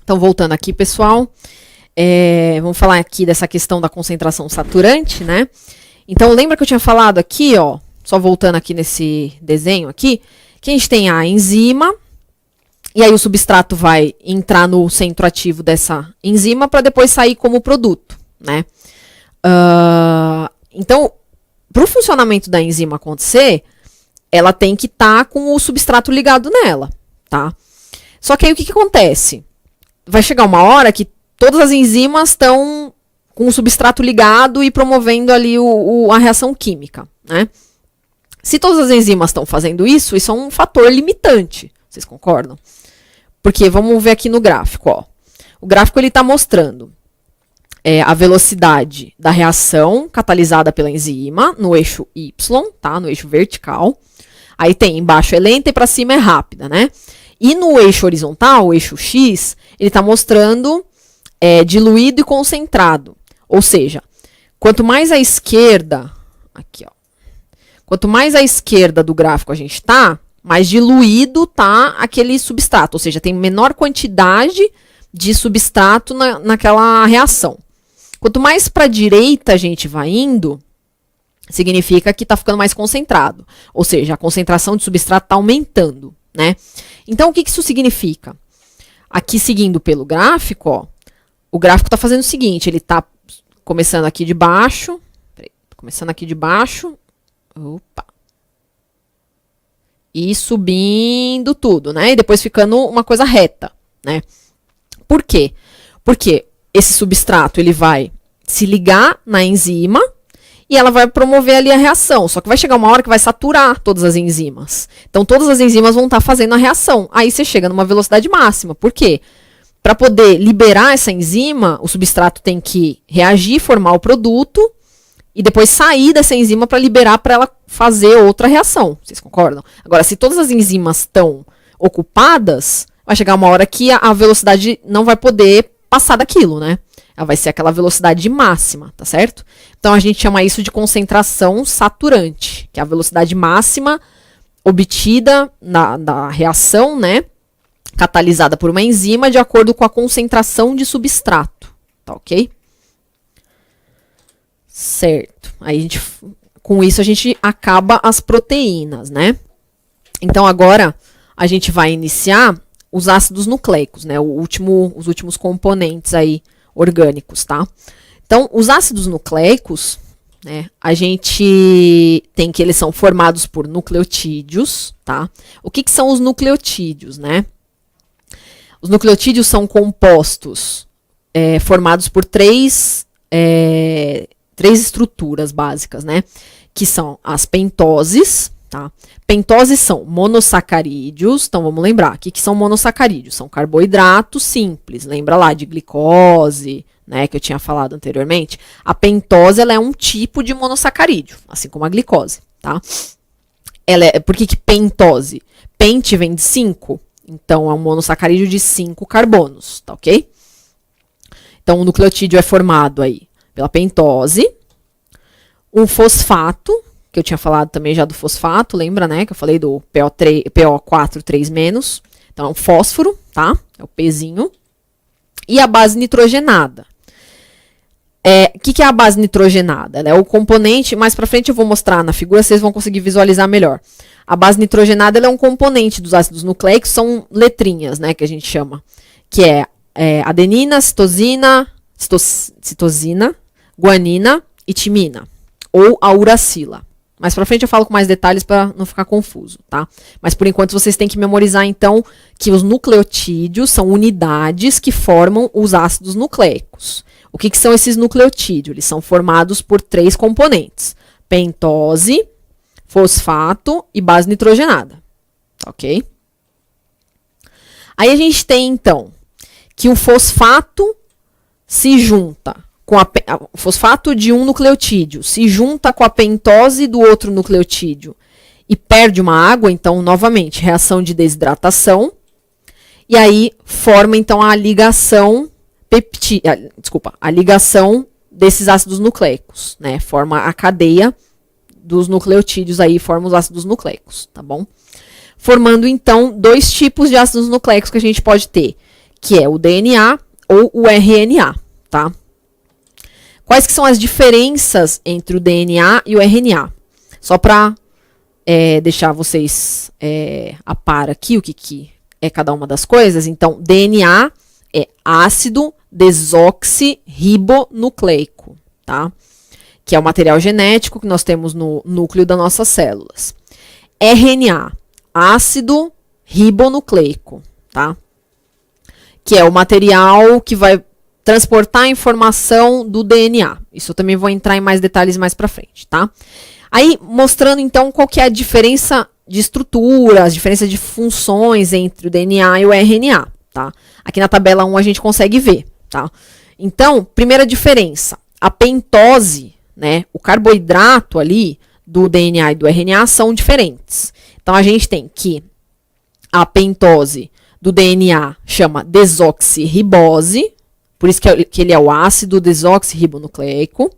Então, voltando aqui, pessoal, vamos falar aqui dessa questão da concentração saturante, né? Então, lembra que eu tinha falado aqui, ó, só voltando aqui nesse desenho aqui, que a gente tem a enzima, e aí o substrato vai entrar no centro ativo dessa enzima para depois sair como produto, né? Então, para o funcionamento da enzima acontecer, ela tem que estar com o substrato ligado nela, tá? Só que aí o que acontece? Vai chegar uma hora que todas as enzimas estão com o substrato ligado e promovendo ali a reação química, né? Se todas as enzimas estão fazendo isso é um fator limitante, vocês concordam? Porque vamos ver aqui no gráfico, ó. O gráfico ele está mostrando a velocidade da reação catalisada pela enzima no eixo Y, tá? No eixo vertical. Aí tem embaixo é lenta e para cima é rápida, né? E no eixo horizontal, o eixo X, ele está mostrando diluído e concentrado. Ou seja, quanto mais à esquerda, aqui ó, quanto mais à esquerda do gráfico a gente tá, mais diluído tá aquele substrato. Ou seja, tem menor quantidade de substrato naquela reação. Quanto mais para a direita a gente vai indo, significa que está ficando mais concentrado. Ou seja, a concentração de substrato está aumentando, né? Então, o que isso significa? Aqui, seguindo pelo gráfico, ó, o gráfico está fazendo o seguinte, ele está começando aqui de baixo, opa, e subindo tudo, né? E depois ficando uma coisa reta, né? Por quê? Porque esse substrato, ele vai se ligar na enzima, e ela vai promover ali a reação. Só que vai chegar uma hora que vai saturar todas as enzimas. Então, todas as enzimas vão estar fazendo a reação. Aí você chega numa velocidade máxima. Por quê? Para poder liberar essa enzima, o substrato tem que reagir, formar o produto, e depois sair dessa enzima para liberar para ela fazer outra reação. Vocês concordam? Agora, se todas as enzimas estão ocupadas, vai chegar uma hora que a velocidade não vai poder passar daquilo, né? Ela vai ser aquela velocidade máxima, tá certo? Então, a gente chama isso de concentração saturante, que é a velocidade máxima obtida da reação, né? Catalisada por uma enzima de acordo com a concentração de substrato, tá ok? Certo. Aí, com isso, a gente acaba as proteínas, né? Então, agora, a gente vai iniciar os ácidos nucleicos, né? Os últimos componentes aí orgânicos, tá? Então, os ácidos nucleicos, né, a gente tem que eles são formados por nucleotídeos, tá? O que são os nucleotídeos, né? Os nucleotídeos são compostos formados por três estruturas básicas, né? Que são as pentoses, tá? Pentoses são monossacarídeos, então vamos lembrar, o que são monossacarídeos? São carboidratos simples, lembra lá de glicose, né, que eu tinha falado anteriormente? A pentose, ela é um tipo de monossacarídeo, assim como a glicose, tá? Por que pentose? Pente vem de 5, então é um monossacarídeo de 5 carbonos, tá ok? Então o nucleotídeo é formado aí pela pentose, um fosfato, que eu tinha falado também já do fosfato, lembra, né? Que eu falei do PO4 3-. Então, é um fósforo, tá? É o Pzinho. E a base nitrogenada. O que é a base nitrogenada? Ela é o componente, mais pra frente eu vou mostrar na figura, vocês vão conseguir visualizar melhor. A base nitrogenada ela é um componente dos ácidos nucleicos, são letrinhas, né? Que a gente chama. Que é adenina, citosina, guanina e timina. Ou a uracila. Mais pra frente eu falo com mais detalhes para não ficar confuso, tá? Mas por enquanto vocês têm que memorizar, então, que os nucleotídeos são unidades que formam os ácidos nucleicos. O que são esses nucleotídeos? Eles são formados por 3 componentes. Pentose, fosfato e base nitrogenada. Ok? Aí a gente tem, então, que o fosfato se junta com o fosfato de um nucleotídeo se junta com a pentose do outro nucleotídeo e perde uma água, então, novamente, reação de desidratação, e aí forma, então, a ligação a ligação desses ácidos nucleicos, né? Forma a cadeia dos nucleotídeos aí, forma os ácidos nucleicos, tá bom? Formando, então, 2 tipos de ácidos nucleicos que a gente pode ter, que é o DNA ou o RNA, tá? Quais que são as diferenças entre o DNA e o RNA? Só para deixar vocês a par aqui o que é cada uma das coisas. Então, DNA é ácido desoxirribonucleico, tá? Que é o material genético que nós temos no núcleo das nossas células. RNA, ácido ribonucleico, tá? Que é o material que vai transportar a informação do DNA. Isso eu também vou entrar em mais detalhes mais para frente, tá? Aí, mostrando então qual que é a diferença de estrutura, a diferença de funções entre o DNA e o RNA, tá? Aqui na tabela 1 a gente consegue ver, tá? Então, primeira diferença, a pentose, né, o carboidrato ali do DNA e do RNA são diferentes. Então, a gente tem que a pentose do DNA chama desoxirribose, por isso que ele é o ácido desoxirribonucleico,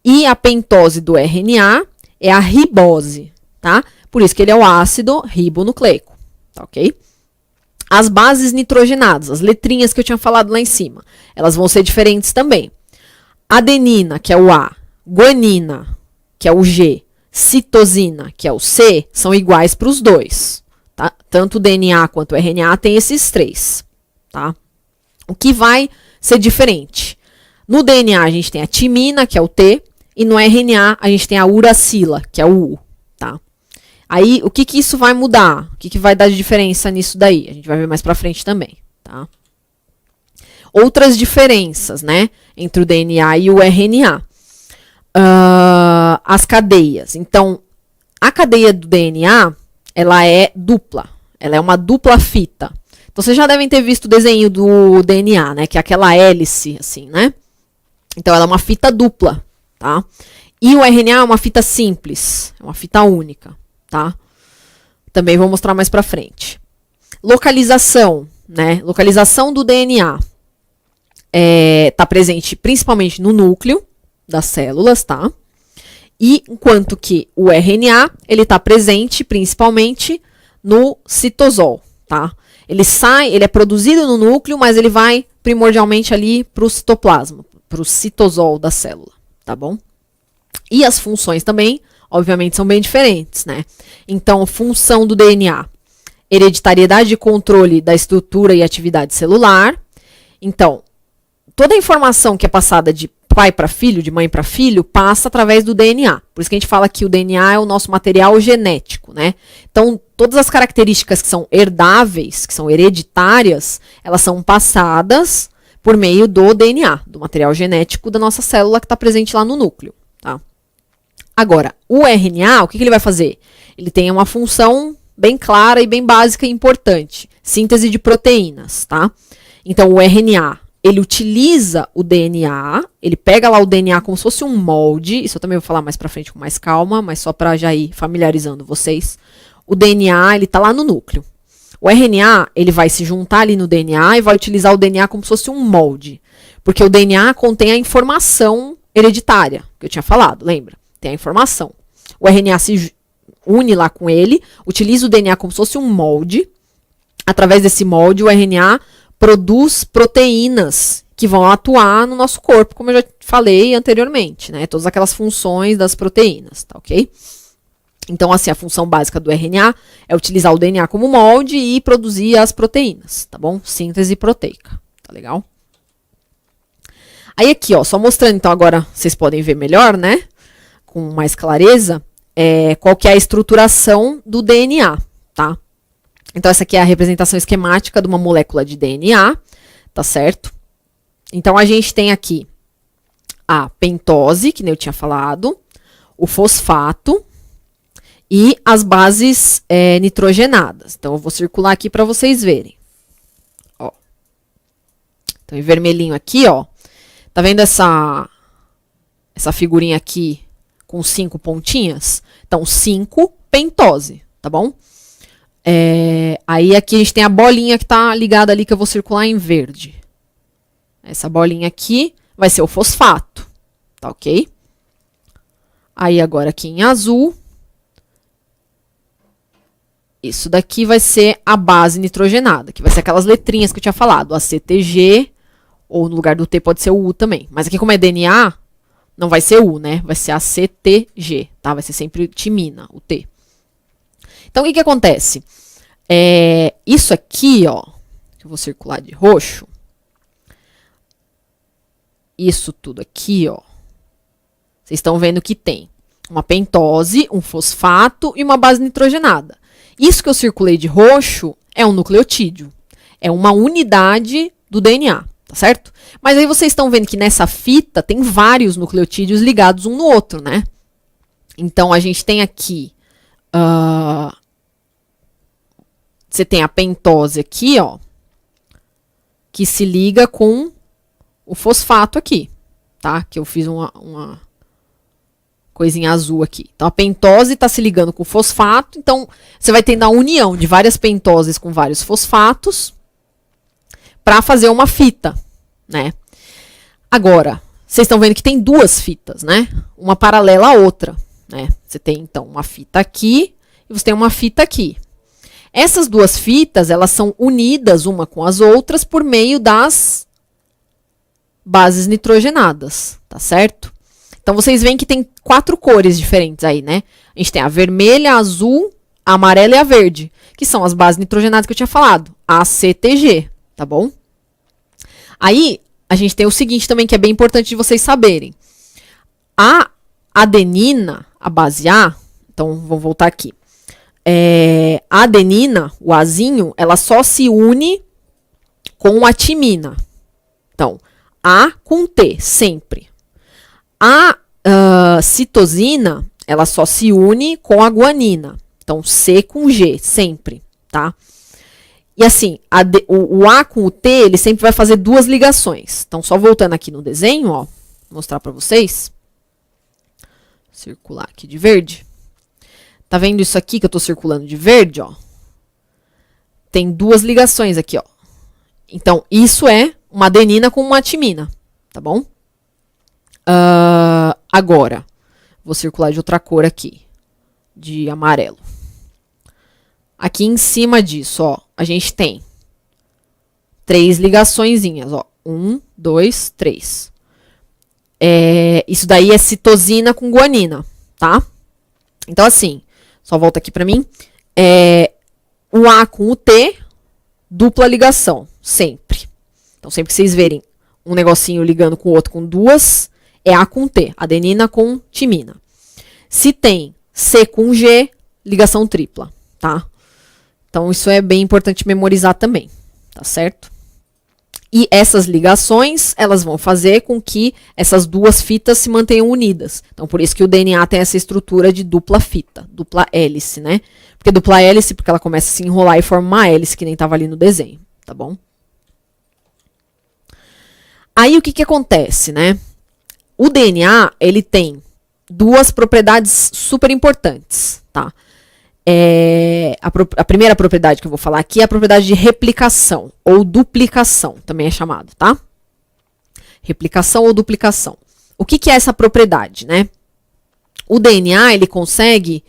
e a pentose do RNA é a ribose, tá? Por isso que ele é o ácido ribonucleico, tá ok? As bases nitrogenadas, as letrinhas que eu tinha falado lá em cima, elas vão ser diferentes também. Adenina, que é o A, guanina, que é o G, citosina, que é o C, são iguais para os dois, tá? Tanto o DNA quanto o RNA tem esses três, tá? O que vai ser diferente? No DNA a gente tem a timina, que é o T, e no RNA a gente tem a uracila, que é o U, tá? Aí, o que isso vai mudar? O que vai dar de diferença nisso daí? A gente vai ver mais pra frente também, tá? Outras diferenças, né, entre o DNA e o RNA. As cadeias. Então, a cadeia do DNA, ela é dupla. Ela é uma dupla fita. Então, vocês já devem ter visto o desenho do DNA, né, que é aquela hélice, assim, né? Então, ela é uma fita dupla, tá? E o RNA é uma fita simples, é uma fita única, tá? Também vou mostrar mais pra frente. Localização, né? Localização do DNA tá presente principalmente no núcleo das células, tá? E enquanto que o RNA, ele tá presente principalmente no citosol, tá? Ele é produzido no núcleo, mas ele vai primordialmente ali pro citoplasma, pro citosol da célula, tá bom? E as funções também, obviamente, são bem diferentes, né? Então, função do DNA, hereditariedade e controle da estrutura e atividade celular. Então, toda a informação que é passada de pai para filho, de mãe para filho, passa através do DNA. Por isso que a gente fala que o DNA é o nosso material genético, né? Então, todas as características que são herdáveis, que são hereditárias, elas são passadas por meio do DNA, do material genético da nossa célula que está presente lá no núcleo, tá? Agora, o RNA, o que ele vai fazer? Ele tem uma função bem clara e bem básica e importante, síntese de proteínas, tá? Então, o RNA, ele utiliza o DNA, ele pega lá o DNA como se fosse um molde, isso eu também vou falar mais pra frente com mais calma, mas só pra já ir familiarizando vocês. O DNA, ele tá lá no núcleo. O RNA, ele vai se juntar ali no DNA e vai utilizar o DNA como se fosse um molde, porque o DNA contém a informação hereditária, que eu tinha falado, lembra? Tem a informação. O RNA se une lá com ele, utiliza o DNA como se fosse um molde. Através desse molde, o RNA produz proteínas que vão atuar no nosso corpo, como eu já falei anteriormente, né? Todas aquelas funções das proteínas, tá ok? Então, assim, a função básica do RNA é utilizar o DNA como molde e produzir as proteínas, tá bom? Síntese proteica, tá legal? Aí aqui, ó, só mostrando, então agora vocês podem ver melhor, né? Com mais clareza, qual que é a estruturação do DNA, tá? Então, essa aqui é a representação esquemática de uma molécula de DNA, tá certo? Então, a gente tem aqui a pentose, que nem eu tinha falado, o fosfato e as bases nitrogenadas. Então, eu vou circular aqui para vocês verem. Ó. Então, em vermelhinho aqui, ó. Tá vendo essa figurinha aqui com 5 pontinhas? Então, 5 pentose, tá bom? Aí aqui a gente tem a bolinha que tá ligada ali, que eu vou circular em verde. Essa bolinha aqui vai ser o fosfato, tá ok? Aí agora aqui em azul Isso daqui vai ser a base nitrogenada, que vai ser aquelas letrinhas que eu tinha falado, ACTG, ou no lugar do T pode ser o U também. Mas aqui como é DNA, não vai ser U, né? Vai ser ACTG, tá? Vai ser sempre timina, o T. Então, o que que acontece? Isso aqui, ó, que eu vou circular de roxo, isso tudo aqui, ó, vocês estão vendo que tem uma pentose, um fosfato e uma base nitrogenada. Isso que eu circulei de roxo é um nucleotídeo. É uma unidade do DNA, tá certo? Mas aí vocês estão vendo que nessa fita tem vários nucleotídeos ligados um no outro, né? Então, a gente tem aqui... você tem a pentose aqui, ó, que se liga com o fosfato aqui, tá? Que eu fiz uma coisinha azul aqui. Então, a pentose está se ligando com o fosfato. Então, você vai tendo a união de várias pentoses com vários fosfatos para fazer uma fita, né? Agora, vocês estão vendo que tem duas fitas, né? Uma paralela à outra, né? Você tem, então, uma fita aqui e você tem uma fita aqui. Essas duas fitas, elas são unidas uma com as outras por meio das bases nitrogenadas, tá certo? Então, vocês veem que tem 4 cores diferentes aí, né? A gente tem a vermelha, a azul, a amarela e a verde, que são as bases nitrogenadas que eu tinha falado, ACTG, tá bom? Aí, a gente tem o seguinte também, que é bem importante de vocês saberem. A adenina, a base A, então, vamos voltar aqui. A adenina, o Azinho, ela só se une com a timina. Então, A com T, sempre. A citosina, ela só se une com a guanina. Então, C com G, sempre, tá? E assim, o A com o T, ele sempre vai fazer duas ligações. Então, só voltando aqui no desenho, ó, vou mostrar para vocês. Circular aqui de verde. Tá vendo isso aqui que eu tô circulando de verde, ó? Tem duas ligações aqui, ó. Então, isso é uma adenina com uma timina, tá bom? Agora, vou circular de outra cor aqui, de amarelo. Aqui em cima disso, ó, a gente tem 3 ligaçõezinhas, ó. 1, 2, 3. Isso daí é citosina com guanina, tá? Então, assim, só volta aqui pra mim. O A com o T, dupla ligação, sempre. Então, sempre que vocês verem um negocinho ligando com o outro com duas, é A com T, adenina com timina. Se tem C com G, ligação tripla, tá? Então, isso é bem importante memorizar também, tá certo? E essas ligações, elas vão fazer com que essas duas fitas se mantenham unidas. Então, por isso que o DNA tem essa estrutura de dupla fita, dupla hélice, né? Porque dupla hélice, porque ela começa a se enrolar e forma uma hélice, que nem estava ali no desenho, tá bom? Aí, o que que acontece, né? O DNA, ele tem duas propriedades super importantes, tá? A primeira propriedade que eu vou falar aqui é a propriedade de replicação, ou duplicação, também é chamado, tá? Replicação ou duplicação. O que que é essa propriedade, né? O DNA, ele consegue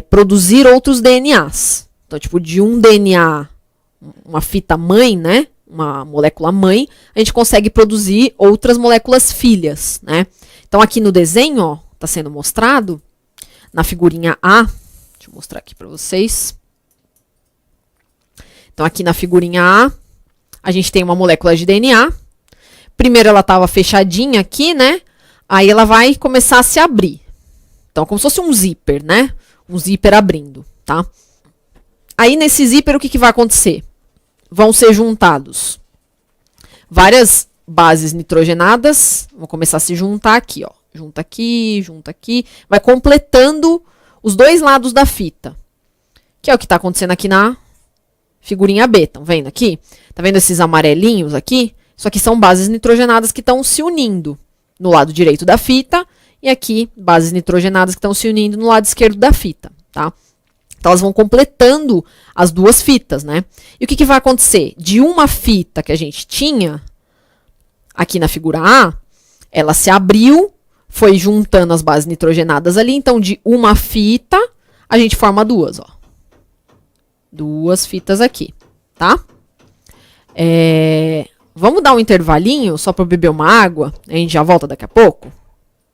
produzir outros DNAs. Então, tipo, de um DNA, uma fita mãe, né? Uma molécula mãe, a gente consegue produzir outras moléculas filhas, né? Então, aqui no desenho, ó, tá sendo mostrado, na figurinha A, deixa eu mostrar aqui para vocês. Então, aqui na figurinha A, a gente tem uma molécula de DNA. Primeiro ela estava fechadinha aqui, né? Aí ela vai começar a se abrir. Então, como se fosse um zíper, né? Um zíper abrindo, tá? Aí, nesse zíper, o que que vai acontecer? Vão ser juntados várias bases nitrogenadas. Vão começar a se juntar aqui, ó. Junta aqui. Vai completando os dois lados da fita. Que é o que está acontecendo aqui na figurinha B. Estão vendo aqui? Tá vendo esses amarelinhos aqui? Isso aqui são bases nitrogenadas que estão se unindo no lado direito da fita. E aqui, bases nitrogenadas que estão se unindo no lado esquerdo da fita, tá? Então, elas vão completando as duas fitas, né? E o que que vai acontecer? De uma fita que a gente tinha, aqui na figura A, ela se abriu, foi juntando as bases nitrogenadas ali. Então, de uma fita, a gente forma duas, ó. 2 fitas aqui, tá? Vamos dar um intervalinho só para beber uma água? A gente já volta daqui a pouco?